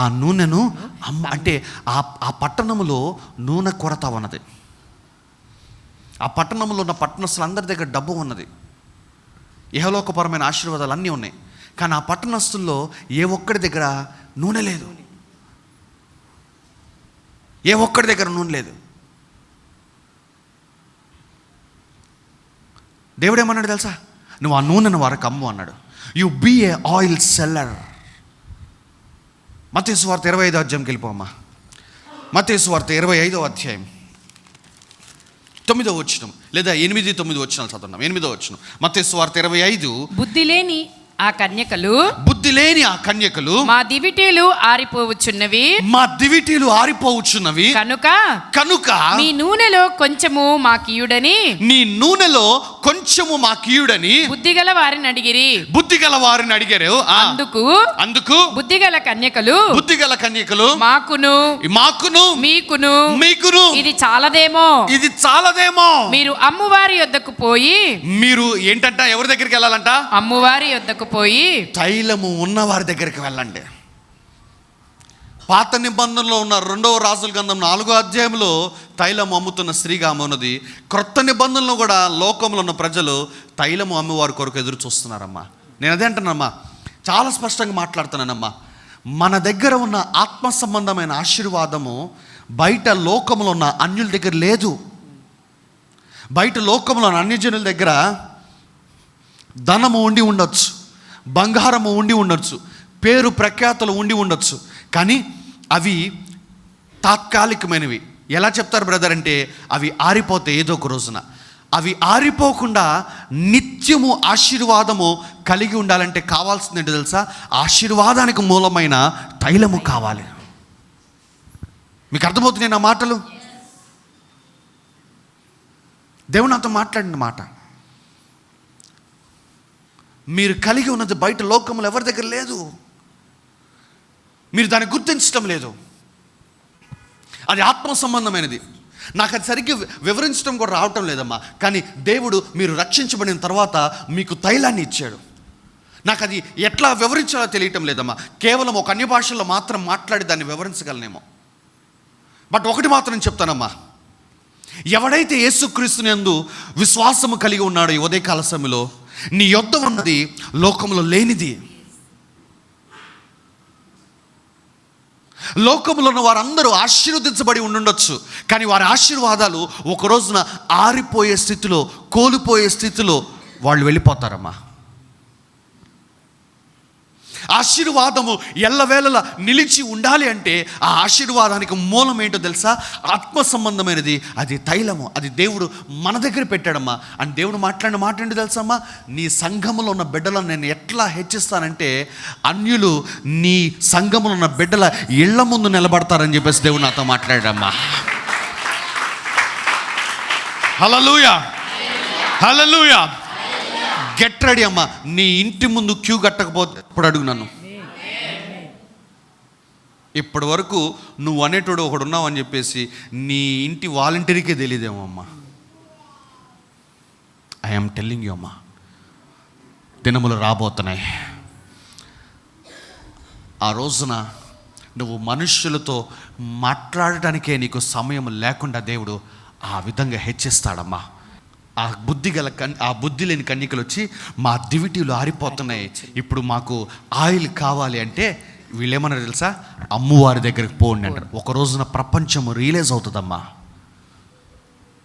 ఆ నూనెను అమ్మ అంటే ఆ పట్టణంలో నూనె కొరత ఉన్నది. ఆ పట్టణంలో ఉన్న పట్టణస్తులు అందరి దగ్గర డబ్బు ఉన్నది, ఇహలోకపరమైన ఆశీర్వాదాలు అన్నీ ఉన్నాయి. కానీ ఆ పట్టణస్తుల్లో ఏ ఒక్కడి దగ్గర నూనె లేదు, ఏ ఒక్కడి దగ్గర నూనె లేదు. దేవుడు ఏమన్నాడు తెలుసా, నువ్వు ఆ నూనెను వారికి అమ్ము అన్నాడు. You be a oil seller. మత్తయి సువార్త 25వ అధ్యాయంకి వెళ్ళిపోమ్మా. మత్తయి సువార్త 25వ అధ్యాయం 9వ వచనం లేదా 8-9 వచనాలు చదువున్నాం. 8వ వచనం మత్తయి సువార్త 25. బుద్ధి లేని ఆ కన్యకలు మా దివిటీలు ఆరిపోవచ్చున్నవి కనుక మీ నూనెలో కొంచెము మాకియుడని బుద్ధిగల వారిని అడిగారు. అందుకు బుద్ధిగల కన్యకలు మాకును మీకును ఇది చాలదేమో మీరు అమ్మువారి యొద్దకు పోయి, మీరు ఏంటంట ఎవరి దగ్గరికి వెళ్ళాలంట, అమ్మువారి యొద్దకు పోయి తైలము ఉన్నవారి దగ్గరికి వెళ్ళండి. పాత నిబంధనలో ఉన్న 2వ రాజుల గ్రంథం 4వ అధ్యాయంలో తైలము అమ్ముతున్న స్త్రీగా ఆమె ఉన్నది. క్రొత్త నిబంధనలో కూడా లోకంలో ఉన్న ప్రజలు తైలము అమ్మవారి కొరకు ఎదురు చూస్తున్నారమ్మా. నేను అదే అంటున్నానమ్మా, చాలా స్పష్టంగా మాట్లాడుతున్నానమ్మా. మన దగ్గర ఉన్న ఆత్మ సంబంధమైన ఆశీర్వాదము బయట లోకంలో ఉన్న అన్యుల దగ్గర లేదు. బయట లోకంలో ఉన్న అన్యజనుల దగ్గర ధనము ఉండి ఉండొచ్చు, బంగారము ఉండి ఉండొచ్చు, పేరు ప్రఖ్యాతులు ఉండి ఉండొచ్చు. కానీ అవి తాత్కాలికమైనవి. ఎలా చెప్తారు బ్రదర్ అంటే, అవి ఆరిపోతే ఏదో ఒక రోజున. అవి ఆరిపోకుండా నిత్యము ఆశీర్వాదము కలిగి ఉండాలంటే కావాల్సింది ఏంటో తెలుసా, ఆశీర్వాదానికి మూలమైన తైలము కావాలి. మీకు అర్థమవుతుంది నా మాటలు? దేవుడు నాతో మాట్లాడిన మాట, మీరు కలిగి ఉన్నది బయట లోకంలో ఎవరి దగ్గర లేదు. మీరు దాన్ని గుర్తించడం లేదు. అది ఆత్మ సంబంధమైనది. నాకు అది సరిగ్గా వివరించడం కూడా రావటం లేదమ్మా. కానీ దేవుడు మీరు రక్షించబడిన తర్వాత మీకు తైలాన్ని ఇచ్చాడు. నాకు అది ఎట్లా వివరించాలో తెలియటం లేదమ్మా. కేవలం ఒక అన్య భాషల్లో మాత్రం మాట్లాడి దాన్ని వివరించగలనేమో. బట్ ఒకటి మాత్రం చెప్తానమ్మా, ఎవడైతే యేసుక్రీస్తుని యందు విశ్వాసము కలిగి ఉన్నాడో ఈ ఉదయకాల సమయంలో, నీ యొద్ద ఉన్నది లోకంలో లేనిది. లోకంలో ఉన్న వారందరూ ఆశీర్వదించబడి ఉండుండొచ్చు, కానీ వారి ఆశీర్వాదాలు ఒక రోజున ఆరిపోయే స్థితిలో, కోల్పోయే స్థితిలో వాళ్ళు వెళ్ళిపోతారమ్మా. ఆశీర్వాదము ఎల్లవేళలా నిలిచి ఉండాలి అంటే ఆ ఆశీర్వాదానికి మూలం ఏంటో తెలుసా, ఆత్మ సంబంధమైనది. అది తైలము. అది దేవుడు మన దగ్గర పెట్టాడమ్మా. అని దేవుడు మాట్లాడిన మాట ఏంటో తెలుసమ్మా, నీ సంఘములో ఉన్న బిడ్డలను నేను ఎట్లా హెచ్చిస్తానంటే, అన్యులు నీ సంఘములో ఉన్న బిడ్డల ఇళ్ల ముందు నిలబడతారని చెప్పేసి దేవుడు నాతో మాట్లాడాడమ్మా. హల్లెలూయా, హల్లెలూయా. గెట్ రెడీ అమ్మా. నీ ఇంటి ముందు క్యూ కట్టకపోతే ఇప్పుడు అడుగు నన్ను. ఇప్పటి వరకు నువ్వు అనేటోడు ఒకడు ఉన్నావు అని చెప్పేసి నీ ఇంటి వాలంటీర్కే తెలియదేమో అమ్మా. ఐఎమ్ టెల్లింగ్ యూ అమ్మా, దినములు రాబోతున్నాయి. ఆ రోజున నువ్వు మనుష్యులతో మాట్లాడటానికే నీకు సమయం లేకుండా దేవుడు ఆ విధంగా హెచ్చిస్తాడమ్మా. ఆ బుద్ధి లేని కన్యకలు వచ్చి, మా దివిటీలు ఆరిపోతున్నాయి, ఇప్పుడు మాకు ఆయిల్ కావాలి అంటే వీళ్ళు ఏమన్నారు తెలుసా, అమ్మువారి దగ్గరికి పోండి అంటారు. ఒక రోజున ప్రపంచం రియలైజ్ అవుతుందమ్మా.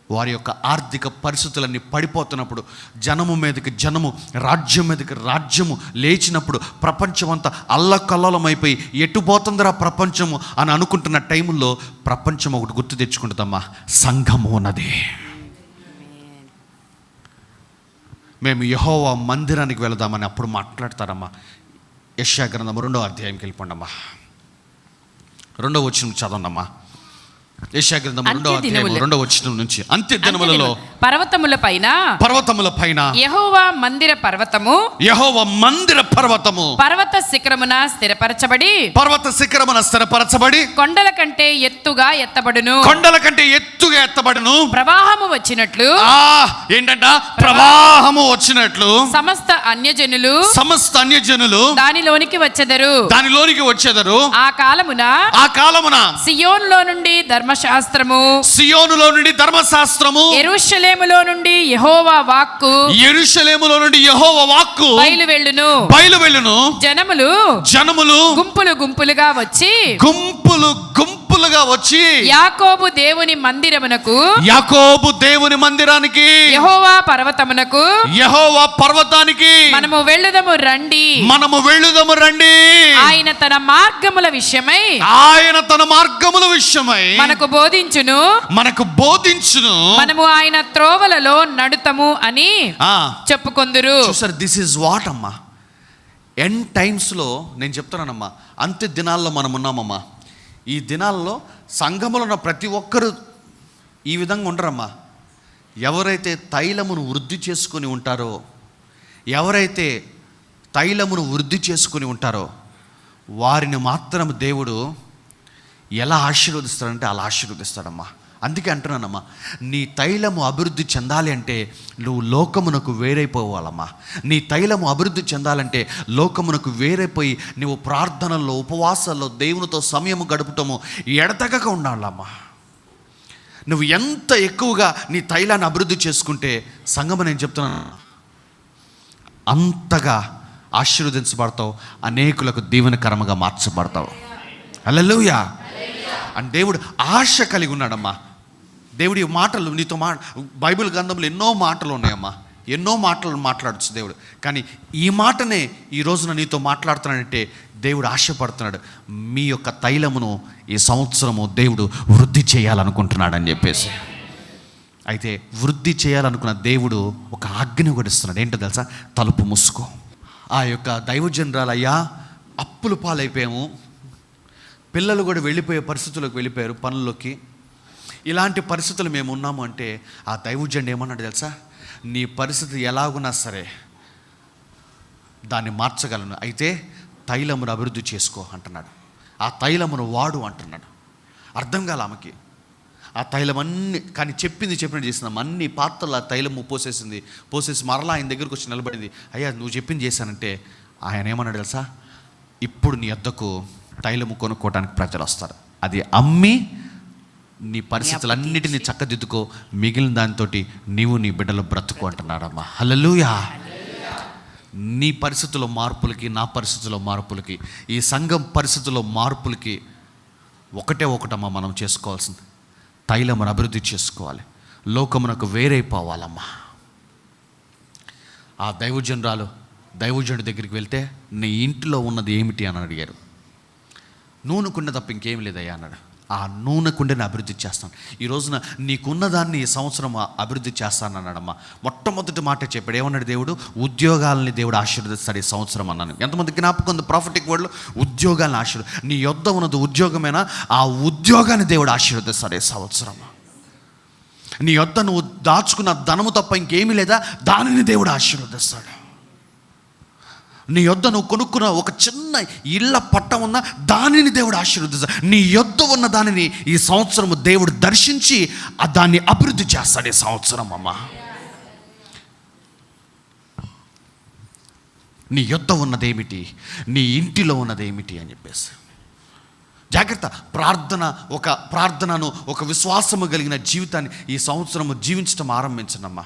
వారి యొక్క ఆర్థిక పరిస్థితులన్నీ పడిపోతున్నప్పుడు, జనము మీదకి జనము, రాజ్యం మీదకి రాజ్యము లేచినప్పుడు, ప్రపంచం అంతా అల్లకల్లోలమైపోయి ఎటు పోతుందిరా ప్రపంచము అని అనుకుంటున్న టైంలో ప్రపంచం ఒకటి గుర్తు తెచ్చుకుంటుందమ్మా, సంఘము ఉన్నది. మేము యెహోవా మందిరానికి వెళదామని అప్పుడు మాట్లాడతారమ్మా. యెషయా గ్రంథం 2వ అధ్యాయంకి వెళ్ళిపోండమ్మా. 2వ వచనం చదవండమ్మా. యెషయా గ్రంథం 2వ అధ్యాయం 2వ వచనం నుంచి. అంత్య దినములలో పర్వతముల పైన యెహోవా మందిర పర్వతము పర్వత శిఖరమున స్థిరపరచబడి కొండల కంటే ఎత్తుగా ఎత్తబడును. ప్రవాహము వచ్చినట్లు ఏంటంట? ప్రవాహము వచ్చినట్లు సమస్త అన్యజనులు దానిలోనికి వచ్చెదరు. ఆ కాలమున సియోనులో నుండి ధర్మశాస్త్రము యెరూషలేములో నుండి యెహోవా వాక్కు బయలువెళ్ళును. జనములు గుంపులుగా వచ్చి యాకోబు దేవుని మందిరానికి యెహోవా పర్వతానికి మనము వెళ్ళుదము రండి. ఆయన తన మార్గముల విషయమై మనకు బోధించును. మనము ఆయన త్రోవలలో నడుతము అని చెప్పుకొందురు. దిస్ ఇస్ వాట్ అమ్మా, ఎండ్ టైమ్స్లో నేను చెప్తున్నానమ్మా. అంత్య దినాల్లో మనం ఉన్నామమ్మా. ఈ దినాల్లో సంఘములో ఉన్న ప్రతి ఒక్కరు ఈ విధంగా ఉండరమ్మా. ఎవరైతే తైలమును వృద్ధి చేసుకుని ఉంటారో వారిని మాత్రం దేవుడు ఎలా ఆశీర్వదిస్తాడంటే అలా ఆశీర్వదిస్తాడమ్మా. అందుకే అంటున్నానమ్మా, నీ తైలము అభివృద్ధి చెందాలి అంటే నువ్వు లోకమునకు వేరైపోవాలమ్మా. నీ తైలము అభివృద్ధి చెందాలంటే లోకమునకు వేరైపోయి నువ్వు ప్రార్థనల్లో, ఉపవాసాల్లో, దేవునితో సమయము గడుపుటము ఎడతెగక ఉండాలమ్మా. నువ్వు ఎంత ఎక్కువగా నీ తైలాన్ని అభివృద్ధి చేసుకుంటే సంగమ నేను చెప్తున్నాను అంతగా ఆశీర్వదించబడతావు, అనేకులకు దీవెనకరముగా మార్చబడతావు. హల్లెలూయా. అని దేవుడు ఆశ కలిగి ఉన్నాడమ్మా. దేవుడి మాటలు నీతో బైబిల్ గ్రంథంలో ఎన్నో మాటలు ఉన్నాయమ్మా. ఎన్నో మాటలు మాట్లాడచ్చు దేవుడు. కానీ ఈ మాటనే ఈ రోజున నీతో మాట్లాడుతున్నాడంటే దేవుడు ఆశపడుతున్నాడు, మీ యొక్క తైలమును ఈ సంవత్సరము దేవుడు వృద్ధి చేయాలనుకుంటున్నాడని చెప్పేసి. అయితే వృద్ధి చేయాలనుకున్న దేవుడు ఒక ఆజ్ఞ కూడా ఇస్తున్నాడు. ఏంటో తెలుసా? తలుపు మూసుకో. ఆ యొక్క దైవజనరాలయ్యా అప్పులు పాలైపోయాము, పిల్లలు కూడా వెళ్ళిపోయే పరిస్థితుల్లోకి వెళ్ళిపోయారు, పనుల్లోకి. ఇలాంటి పరిస్థితులు మేము ఉన్నాము అంటే ఆ దైవజనుడు ఏమన్నాడు తెలుసా? నీ పరిస్థితి ఎలాగున్నా సరే దాన్ని మార్చగలను, అయితే తైలమును అభివృద్ధి చేసుకో అంటున్నాడు. ఆ తైలమును వాడు అంటున్నాడు. అర్థం కాల ఆమెకి. ఆ తైలం అన్ని కానీ చెప్పినట్టు చేసినాం. అన్ని పాత్రలు ఆ తైలము పోసేసి మరలా ఆయన దగ్గరకు వచ్చి నిలబడింది. అయ్యా నువ్వు చెప్పింది చేశానంటే ఆయన ఏమన్నాడు తెలుసా? ఇప్పుడు నీ వద్దకు తైలము కొనుక్కోవడానికి ప్రజలు వస్తారు, అది అమ్మి నీ పరిస్థితులన్నిటినీ చక్కదిద్దుకో, మిగిలిన దానితో నీవు నీ బిడ్డలు బ్రతుకు అంటున్నాడమ్మా. హల్లెలూయా. నీ పరిస్థితుల్లో మార్పులకి, నా పరిస్థితుల్లో మార్పులకి, ఈ సంఘం పరిస్థితుల్లో మార్పులకి ఒకటమ్మా మనం చేసుకోవాల్సింది, తైలమును అభివృద్ధి చేసుకోవాలి, లోకమునకు వేరైపోవాలమ్మా. ఆ దైవజనుడి దగ్గరికి వెళ్తే నీ ఇంటిలో ఉన్నది ఏమిటి అని అడిగారు. నూనె కుండ తప్ప ఇంకేం లేదయ్యా అన్నాడు. ఆ నూనె కుండని అభివృద్ధి చేస్తాను, ఈ రోజున నీకున్నదాన్ని ఈ సంవత్సరం అభివృద్ధి చేస్తాను అన్నాడమ్మా. మొట్టమొదటి మాట చెప్పాడు. ఏమన్నాడు దేవుడు? ఉద్యోగాలని దేవుడు ఆశీర్వదిస్తాడు ఈ సంవత్సరం అన్నాను. ఎంతమంది జ్ఞాపకం ఉంది? ప్రాఫిటిక్ వర్డ్లో ఉద్యోగాలను నీ యొద్ద ఉన్నది ఉద్యోగమేనా? ఆ ఉద్యోగాన్ని దేవుడు ఆశీర్వదిస్తాడు ఈ సంవత్సరం. నీ యొద్ద నువ్వు దాచుకున్న ధనము తప్ప ఇంకేమీ లేదా, దానిని దేవుడు ఆశీర్వదిస్తాడు. నీ యొద్ద నువ్వు కొనుక్కున్న ఒక చిన్న ఇళ్ళ పట్టం ఉన్న దానిని దేవుడు ఆశీర్వదిస్తాడు. నీ యొద్ద ఉన్న దానిని ఈ సంవత్సరము దేవుడు దర్శించి దాన్ని అభివృద్ధి చేస్తాడు ఈ సంవత్సరం అమ్మా. నీ యొద్ద ఉన్నదేమిటి, నీ ఇంటిలో ఉన్నదేమిటి అని చెప్పేసి జాగ్రత్త. ప్రార్థనను, ఒక విశ్వాసము కలిగిన జీవితాన్ని ఈ సంవత్సరము జీవించడం ఆరంభించనమ్మా.